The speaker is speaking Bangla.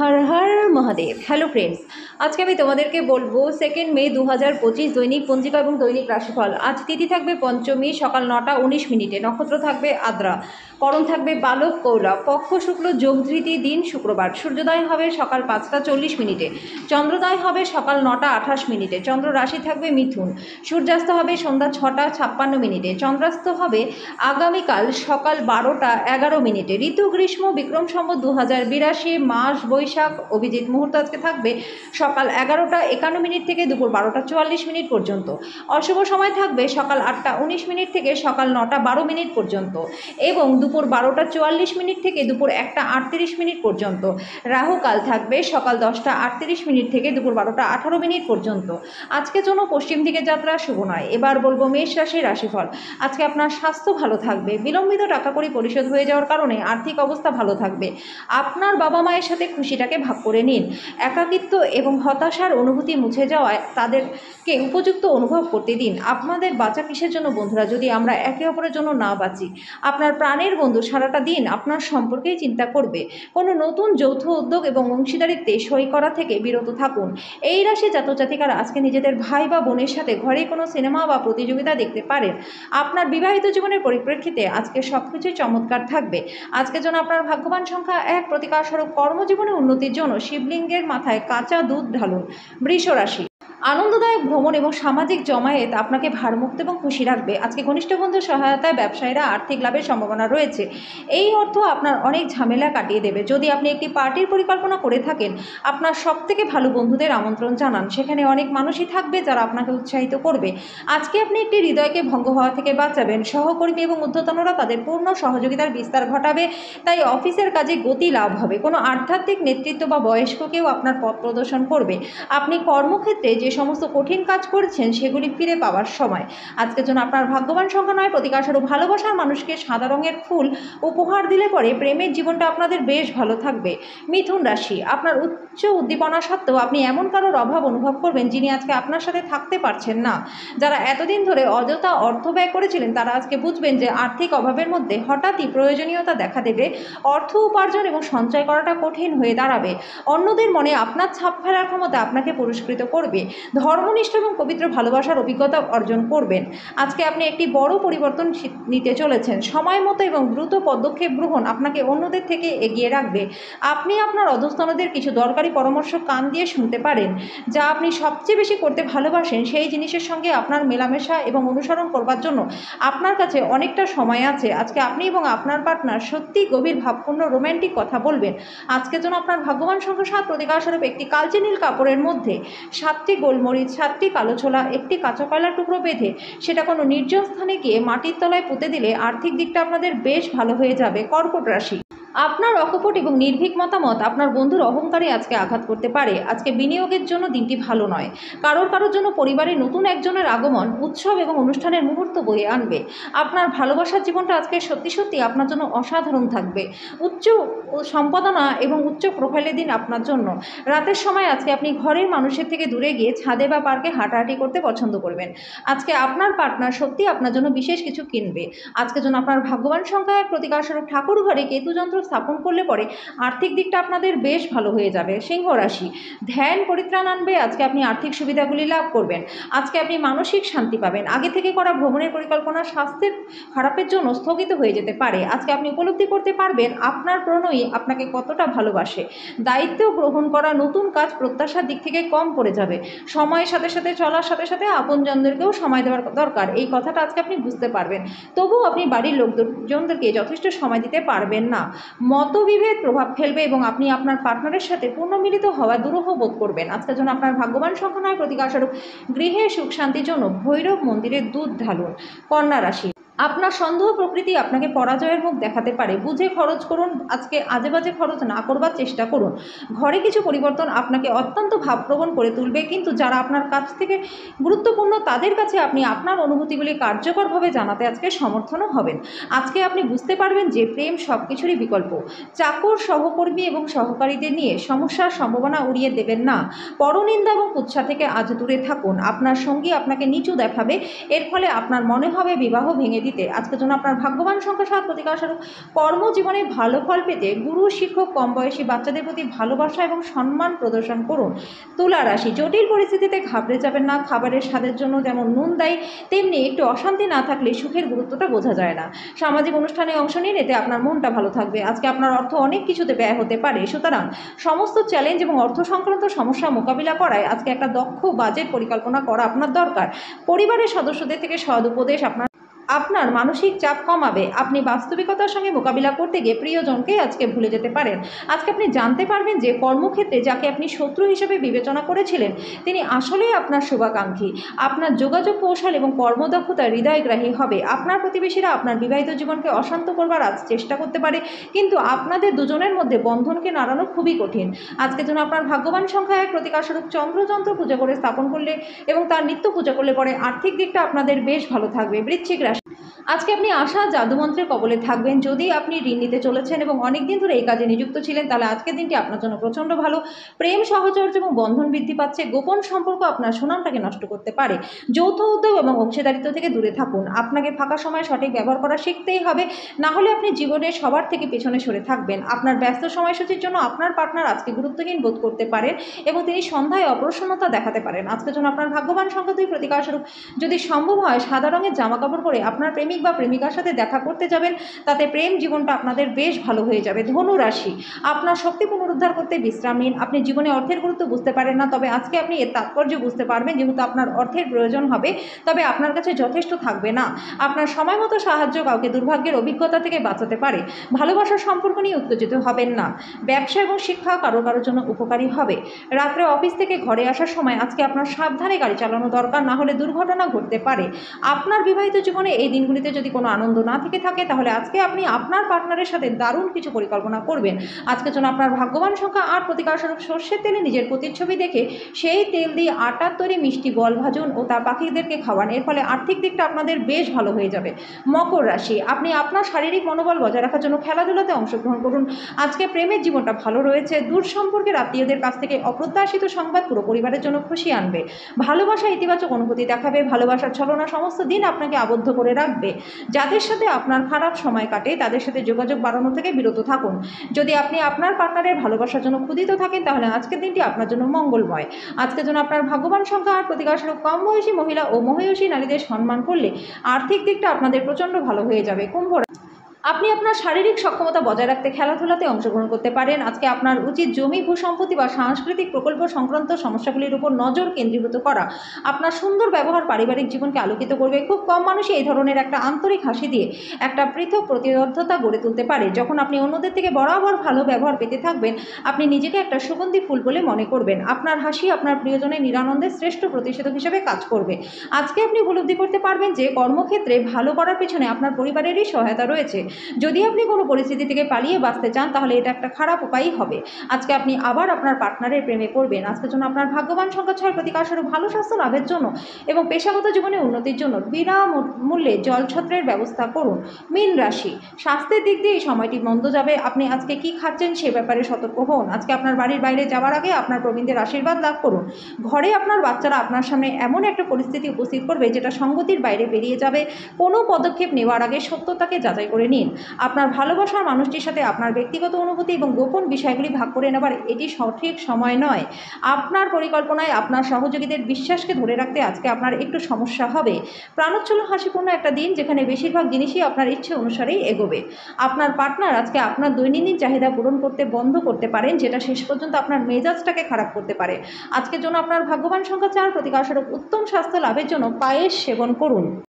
হর হর মহাদেব। হ্যালো ফ্রেন্ডস, আজকে আমি তোমাদেরকে বলবো 2 মে 2025 দৈনিক পঞ্জিকা এবং দৈনিক রাশিফল। আজ তিথি থাকবে পঞ্চমী, সকাল 9টা 19 মিনিটে। নক্ষত্র থাকবে আদ্রা, করণ থাকবে বালক কৌলভ, পক্ষ শুক্ল, যোগ ধৃতি, দিন শুক্রবার। সূর্যোদয় হবে সকাল 5টা 40 মিনিটে, চন্দ্রোদয় হবে সকাল 9টা 28 মিনিটে। চন্দ্র রাশি থাকবে মিথুন, সূর্যাস্ত হবে সন্ধ্যা 6টা 56 মিনিটে, চন্দ্রাস্ত হবে আগামীকাল সকাল 12টা 11 মিনিটে। ঋতু গ্রীষ্ম, বিক্রম সম্বত 2082, মাস বৈশাখ, অভিজিৎ মুহূর্ত আজকে থাকবে সকাল 11টা 51 মিনিট থেকে দুপুর 12টা 44 মিনিট পর্যন্ত। অশুভ সময় থাকবে সকাল 8টা 19 মিনিট থেকে সকাল 9টা 12 মিনিট পর্যন্ত এবং দুপুর 12টা 44 মিনিট থেকে দুপুর 1টা 38 মিনিট পর্যন্ত। রাহুকাল থাকবে সকাল 10টা 38 মিনিট থেকে দুপুর 12টা 18 মিনিট পর্যন্ত। আজকের জন্য পশ্চিম দিকে যাত্রা শুভ নয়। এবার বলবো মেষ রাশির রাশিফল। আজকে আপনার স্বাস্থ্য ভালো থাকবে। বিলম্বিত টাকা কড়ি পরিশোধ হয়ে যাওয়ার কারণে আর্থিক অবস্থা ভালো থাকবে। আপনার বাবা মায়ের সাথে খুশিটাকে ভাগ করে নিন। একাকিত্ব এবং হতাশার অনুভূতি মুছে যাওয়ায় তাদেরকে উপযুক্ত অনুভব করতে দিন। আপনাদের বাঁচা কিসের জন্য বন্ধুরা, যদি আমরা একে অপরের জন্য না বাঁচি? আপনার প্রাণের বন্ধু সারাটা দিন আপনার সম্পর্কেই চিন্তা করবে। কোনো নতুন যৌথ উদ্যোগ এবং অংশীদারিত্বে সই করা থেকে বিরত থাকুন। এই রাশি জাতক জাতিকারা আজকে নিজেদের ভাই বা বোনের সাথে ঘরে কোনো সিনেমা বা প্রতিযোগিতা দেখতে পারেন। আপনার বিবাহিত জীবনের পরিপ্রেক্ষিতে আজকে সবকিছুই চমৎকার থাকবে। আজকের জন্য আপনার ভাগ্যবান সংখ্যা 1, প্রতিকারস্বরূপ কর্মজীবনে উন্নতির জন্য শিবলিঙ্গের মাথায় কাঁচা দুধ ঢালুন। বৃষ রাশি, আনন্দদায়ক ভ্রমণ এবং সামাজিক জমায়েত আপনাকে ভারমুক্ত এবং খুশি রাখবে। আজকে ঘনিষ্ঠ বন্ধুর সহায়তায় ব্যবসায়ীরা আর্থিক লাভের সম্ভাবনা রয়েছে। এই অর্থ আপনার অনেক ঝামেলা কাটিয়ে দেবে। যদি আপনি একটি পার্টির পরিকল্পনা করে থাকেন, আপনার সবথেকে ভালো বন্ধুদের আমন্ত্রণ জানান। সেখানে অনেক মানুষই থাকবে যারা আপনাকে উৎসাহিত করবে। আজকে আপনি একটি হৃদয়কে ভঙ্গ হওয়া থেকে বাঁচাবেন। সহকর্মী এবং ঊর্ধ্বতনরা তাদের পূর্ণ সহযোগিতার বিস্তার ঘটাবে, তাই অফিসের কাজে গতি লাভ হবে। কোনো আধ্যাত্মিক নেতৃত্ব বা বয়স্ক কেউ আপনার পথ প্রদর্শন করবে। আপনি কর্মক্ষেত্রে যে সমস্ত কঠিন কাজ করছেন সেগুলি ফিরে পাওয়ার সময়। আজকের জন্য আপনার ভাগ্যবান সংখ্যা 9, প্রতিকারস্বরূপ ভালোবাসার মানুষকে সাদা রঙের ফুল উপহার দিলে পরে প্রেমের জীবনটা আপনাদের বেশ ভালো থাকবে। মিথুন রাশি, আপনার উচ্চ উদ্দীপনা সত্ত্বেও আপনি এমন কারোর অভাব অনুভব করবেন যিনি আজকে আপনার সাথে থাকতে পারছেন না। যারা এতদিন ধরে অযথা অর্থ ব্যয় করেছিলেন তারা আজকে বুঝবেন যে আর্থিক অভাবের মধ্যে হঠাৎই প্রয়োজনীয়তা দেখা দেবে। অর্থ উপার্জন এবং সঞ্চয় করাটা কঠিন হয়ে দাঁড়াবে। অন্যদের মনে আপনার ছাপ ফেলার ক্ষমতা আপনাকে পুরস্কৃত করবে। ধর্মনিষ্ঠ এবং পবিত্র ভালোবাসার অভিজ্ঞতা অর্জন করবেন। আজকে আপনি একটি বড় পরিবর্তন নিতে চলেছেন। সময় মতো এবং দ্রুত পদক্ষেপ গ্রহণ আপনাকে অন্যদের থেকে এগিয়ে রাখবে। আপনি আপনার অধস্তনদের কিছু দরকারি পরামর্শ কান দিয়ে শুনতে পারেন। যা আপনি সবচেয়ে বেশি করতে ভালোবাসেন সেই জিনিসের সঙ্গে আপনার মেলামেশা এবং অনুসরণ করবার জন্য আপনার কাছে অনেকটা সময় আছে। আজকে আপনি এবং আপনার পার্টনার সত্যি গভীর ভাবপূর্ণ রোম্যান্টিক কথা বলবেন। আজকের জন্য আপনার ভাগ্যবান সংখ্যা 7, প্রতিকারস্বরূপ একটি কালচে নীল কাপড়ের মধ্যে 7টি গোলমরিচ, 7টি কালো ছোলা, একটি কাঁচা কয়লার টুকরো বেঁধে সেটা কোনো নির্জন স্থানে গিয়ে মাটির তলায় পুঁতে দিলে আর্থিক দিকটা আপনাদের বেশ ভালো হয়ে যাবে। কর্কট রাশি, আপনার অকপট এবং নির্ভীক মতামত আপনার বন্ধুর অহংকারে আজকে আঘাত করতে পারে। আজকে বিনিয়োগের জন্য দিনটি ভালো নয়। কারোর জন্য পরিবারে নতুন একজনের আগমন উৎসব এবং অনুষ্ঠানের মুহূর্ত বয়ে আনবে। আপনার ভালোবাসার জীবনটা আজকে সত্যি সত্যি আপনার জন্য অসাধারণ থাকবে। উচ্চ সম্পাদনা এবং উচ্চ প্রোফাইলের দিন আপনার জন্য। রাতের সময় আজকে আপনি ঘরের মানুষের থেকে দূরে গিয়ে ছাদে বা পার্কে হাঁটাহাঁটি করতে পছন্দ করবেন। আজকে আপনার পার্টনার সত্যি আপনার জন্য বিশেষ কিছু কিনবে। আজকের জন্য আপনার ভাগ্যবান সংখ্যা 1, প্রতিকারস্বরূপ ঠাকুর ঘরে কেতু যন্ত্র স্থাপন করলে পরে আর্থিক দিকটা আপনাদের বেশ ভালো হয়ে যাবে। সিংহ রাশি, ধ্যান পরিত্রাণ আনবে। আজকে আপনি আর্থিক সুবিধাগুলি লাভ করবেন। আজকে আপনি মানসিক শান্তি পাবেন। আগে থেকে করা ভ্রমণের পরিকল্পনা স্বাস্থ্যের খারাপের জন্য স্থগিত হয়ে যেতে পারে। আজকে আপনি উপলব্ধি করতে পারবেন আপনার প্রণয়ী আপনাকে কতটা ভালোবাসে। দায়িত্ব গ্রহণ করা নতুন কাজ প্রত্যাশার দিক থেকে কম পড়ে যাবে। সময়ের সাথে সাথে চলার সাথে সাথে আপনজনদেরকেও সময় দেওয়ার দরকার, এই কথাটা আজকে আপনি বুঝতে পারবেন। তবুও আপনি বাড়ির লোকজনদেরকে যথেষ্ট সময় দিতে পারবেন না। মতবিভেদ প্রভাব ফেলবে এবং আপনি আপনার পার্টনারের সাথে পুনর্মিলিত হওয়া দুরূহ বোধ করবেন। আজকের জন্য আপনার ভাগ্যবান সংখ্যা 9, প্রতিকারস্বরূপ গৃহে সুখ শান্তির জন্য ভৈরব মন্দিরে দুধ ঢালুন। কন্যা রাশি, আপনার সন্দেহ প্রকৃতি আপনাকে পরাজয়ের মুখ দেখাতে পারে। বুঝে খরচ করুন। আজকে আজেবাজে খরচ না করবার চেষ্টা করুন। ঘরে কিছু পরিবর্তন আপনাকে অত্যন্ত ভাবপ্রবণ করে তুলবে, কিন্তু যারা আপনার কাছ থেকে গুরুত্বপূর্ণ তাদের কাছে আপনি আপনার অনুভূতিগুলি কার্যকরভাবে জানাতে আজকে সমর্থনও হবেন। আজকে আপনি বুঝতে পারবেন যে প্রেম সব কিছুরই বিকল্প। চাকর, সহকর্মী এবং সহকারীদের নিয়ে সমস্যার সম্ভাবনা উড়িয়ে দেবেন না। পরনিন্দা এবং কুৎসা থেকে আজ দূরে থাকুন। আপনার সঙ্গী আপনাকে নিচু দেখাবে, এর ফলে আপনার মনে হবে বিবাহ ভেঙে দিতে। আজকের জন্য আপনার ভাগ্যবান সংখ্যা 7, প্রতিকারস্বরূপ কর্মজীবনে ভালো ফল পেতে গুরু, শিক্ষক, কম বয়সী বাচ্চাদের প্রতি ভালোবাসা এবং সম্মান প্রদর্শন করুন। তুলা রাশি, জটিল পরিস্থিতিতে ঘাবড়ে যাবেন না। খাবারের স্বাদের জন্য যেমন নুন দায়ী, তেমনি একটু অশান্তি না থাকলে সুখের গুরুত্বটা বোঝা যায় না। সামাজিক অনুষ্ঠানে অংশ নিন, এতে আপনার মনটা ভালো থাকবে। আজকে আপনার অর্থ অনেক কিছুতে ব্যয় হতে পারে, সুতরাং সমস্ত চ্যালেঞ্জ এবং অর্থ সংক্রান্ত সমস্যা মোকাবিলা করায় আজকে একটা দক্ষ বাজেট পরিকল্পনা করা আপনার দরকার। পরিবারের সদস্যদের থেকে সদ উপদেশ আপনার মানসিক চাপ কমাবে। আপনি বাস্তবিকতার সঙ্গে মোকাবিলা করতে গিয়ে প্রিয়জনকেই আজকে ভুলে যেতে পারেন। আজকে আপনি জানতে পারবেন যে কর্মক্ষেত্রে যাকে আপনি শত্রু হিসেবে বিবেচনা করেছিলেন তিনি আসলেই আপনার শুভাকাঙ্ক্ষী। আপনার যোগাযোগ কৌশল এবং কর্মদক্ষতা হৃদয়গ্রাহী হবে। আপনার প্রতিবেশীরা আপনার বিবাহিত জীবনকে অশান্ত করবার আজ চেষ্টা করতে পারে, কিন্তু আপনাদের দুজনের মধ্যে বন্ধনকে নাড়ানো খুবই কঠিন। আজকের জন্য আপনার ভাগ্যবান সংখ্যা 1, প্রতিকারস্বরূপ চন্দ্রযন্ত্র পূজা করে স্থাপন করলে এবং তার নিত্য পূজা করলে পরে আর্থিক দিকটা আপনাদের বেশ ভালো থাকবে। বৃশ্চিক রাশি, আজকে আপনি আশা জাদুমন্ত্রের কবলে থাকবেন। যদি আপনি ঋণ নিতে চলেছেন এবং অনেকদিন ধরে এই কাজে নিযুক্ত ছিলেন, তাহলে আজকের দিনটি আপনার জন্য প্রচণ্ড ভালো। প্রেম, সহচর্য এবং বন্ধন বৃদ্ধি পাচ্ছে। গোপন সম্পর্ক আপনার সুনামটাকে নষ্ট করতে পারে। যৌথ উদ্যোগ এবং অংশীদারিত্ব থেকে দূরে থাকুন। আপনাকে ফাঁকা সময় সঠিক ব্যবহার করা শিখতেই হবে, না হলে আপনি জীবনে সবার থেকে পেছনে সরে থাকবেন। আপনার ব্যস্ত সময়সূচির জন্য আপনার পার্টনার আজকে গুরুত্বহীন বোধ করতে পারেন এবং তিনি সন্ধ্যায় অপ্রসন্নতা দেখাতে পারেন। আজকের জন্য আপনার ভাগ্যবান সংখ্যা 2, প্রতিকারস্বরূপ যদি সম্ভব হয় সাদা রঙের জামা কাপড় পরে আপনার প্রেমিক বা প্রেমিকার সাথে দেখা করতে যাবেন, তাতে প্রেম জীবনটা আপনাদের বেশ ভালো হয়ে যাবে। ধনু রাশি, আপনার শক্তি পুনরুদ্ধার করতে বিশ্রাম নিন। আপনি জীবনে অর্থের গুরুত্ব বুঝতে পারেন না, তবে আজকে আপনি এর তাৎপর্য বুঝতে পারবেন। যেহেতু আপনার অর্থের প্রয়োজন হবে, তবে আপনার কাছে যথেষ্ট থাকবে না। আপনার সময় মতো সাহায্য কাউকে দুর্ভাগ্যের অভিজ্ঞতা থেকে বাঁচাতে পারে। ভালোবাসার সম্পর্ক নিয়ে উত্তেজিত হবেন না। ব্যবসা এবং শিক্ষা কারো কারোর জন্য উপকারী হবে। রাত্রে অফিস থেকে ঘরে আসার সময় আজকে আপনার সাবধানে গাড়ি চালানো দরকার, না হলে দুর্ঘটনা ঘটতে পারে। আপনার বিবাহিত জীবনে এই দিনগুলিতে যদি কোনো আনন্দ না থেকে থাকে, তাহলে আজকে আপনি আপনার পার্টনারের সাথে দারুণ কিছু পরিকল্পনা করবেন। আজকের জন্য আপনার ভাগ্যবান সংখ্যা 8, প্রতিকারস্বরূপ সর্ষের তেলে নিজের প্রতিচ্ছবি দেখে সেই তেল দিয়ে আটার তৈরি মিষ্টি বল ভাজুন ও তা পাখিদেরকে খাওয়ান। এর ফলে আর্থিক দিকটা আপনাদের বেশ ভালো হয়ে যাবে। মকর রাশি, আপনি আপনার শারীরিক মনোবল বজায় রাখার জন্য খেলাধুলাতে অংশগ্রহণ করুন। আজকে প্রেমের জীবনটা ভালো রয়েছে। দূর সম্পর্কের আত্মীয়দের কাছ থেকে অপ্রত্যাশিত সংবাদ পুরো পরিবারের জন্য খুশি আনবে। ভালোবাসা ইতিবাচক অনুভূতি দেখাবে। ভালোবাসার ছলনা সমস্ত দিন আপনাকে আবদ্ধ করে রাখবে। যাদের সাথে আপনার খারাপ সময় কাটে তাদের সাথে যোগাযোগ বাড়ানো থেকে বিরত থাকুন। যদি আপনি আপনার পার্টনারের ভালোবাসার জন্য ক্ষুধিত থাকেন, তাহলে আজকের দিনটি আপনার জন্য মঙ্গলময়। আজকের জন্য আপনার ভাগ্যবান সংখ্যা 8, প্রতিকারস্বরূপ কম বয়সী মহিলা ও মহিষী নারীদের সম্মান করলে আর্থিক দিকটা আপনাদের প্রচণ্ড ভালো হয়ে যাবে। কুম্ভ, আপনি আপনার শারীরিক সক্ষমতা বজায় রাখতে খেলাধুলাতে অংশগ্রহণ করতে পারেন। আজকে আপনার উচিত জমি, ভূসম্পত্তি বা সাংস্কৃতিক প্রকল্প সংক্রান্ত সমস্যাগুলির উপর নজর কেন্দ্রীভূত করা। আপনার সুন্দর ব্যবহার পারিবারিক জীবনকে আলোকিত করবে। খুব কম মানুষই এই ধরনের একটা আন্তরিক হাসি দিয়ে একটা পৃথক প্রতিবদ্ধতা গড়ে তুলতে পারে। যখন আপনি অন্যদের থেকে বরাবর ভালো ব্যবহার পেতে থাকবেন, আপনি নিজেকে একটা সুগন্ধি ফুল বলে মনে করবেন। আপনার হাসি আপনার প্রিয়জনের নিরানন্দের শ্রেষ্ঠ প্রতিষেধক হিসেবে কাজ করবে। আজকে আপনি উপলব্ধি করতে পারবেন যে কর্মক্ষেত্রে ভালো করার পেছনে আপনার পরিবারেরই সহায়তা রয়েছে। যদি আপনি কোনো পরিস্থিতি থেকে পালিয়ে বাঁচতে চান, তাহলে এটা একটা খারাপ উপায়ই হবে। আজকে আপনি আবার আপনার পার্টনারের প্রেমে পড়বেন। আজকের জন্য আপনার ভাগ্যবান সংখ্যা 6, প্রতিকারস্বরূপ ভালো স্বাস্থ্য লাভের জন্য এবং পেশাগত জীবনে উন্নতির জন্য বিনামূল্যে জলছত্রের ব্যবস্থা করুন। মীন রাশি, স্বাস্থ্যের দিক দিয়ে এই সময়টি মন্দ যাবে। আপনি আজকে কি খাচ্ছেন সে ব্যাপারে সতর্ক হন। আজকে আপনার বাড়ির বাইরে যাওয়ার আগে আপনার প্রবীণদের আশীর্বাদ লাভ করুন। ঘরে আপনার বাচ্চারা আপনার সামনে এমন একটা পরিস্থিতি উপস্থিত করবে যেটা সঙ্গতির বাইরে বেরিয়ে যাবে। কোনো পদক্ষেপ নেওয়ার আগে সত্যতাকে যাচাই করে নিন। আপনার ভালোবাসার মানুষটির সাথে আপনার ব্যক্তিগত অনুভূতি এবং গোপন বিষয়গুলি ভাগ করে নেবার এটি সঠিক সময় নয়। আপনার পরিকল্পনায় আপনার সহযোগীদের বিশ্বাসকে ধরে রাখতে আজকে আপনার একটু সমস্যা হবে। প্রাণোচ্ছল হাসিপূর্ণ একটা দিন, যেখানে বেশিরভাগ জিনিসই আপনার ইচ্ছে অনুসারেই এগোবে। আপনার পার্টনার আজকে আপনার দৈনন্দিন চাহিদা পূরণ করতে বন্ধ করতে পারেন, যেটা শেষ পর্যন্ত আপনার মেজাজটাকে খারাপ করতে পারে। আজকের জন্য আপনার ভাগ্যবান সংখ্যা 4, প্রতিকারস্বরূপ উত্তম স্বাস্থ্য লাভের জন্য পায়েস সেবন করুন।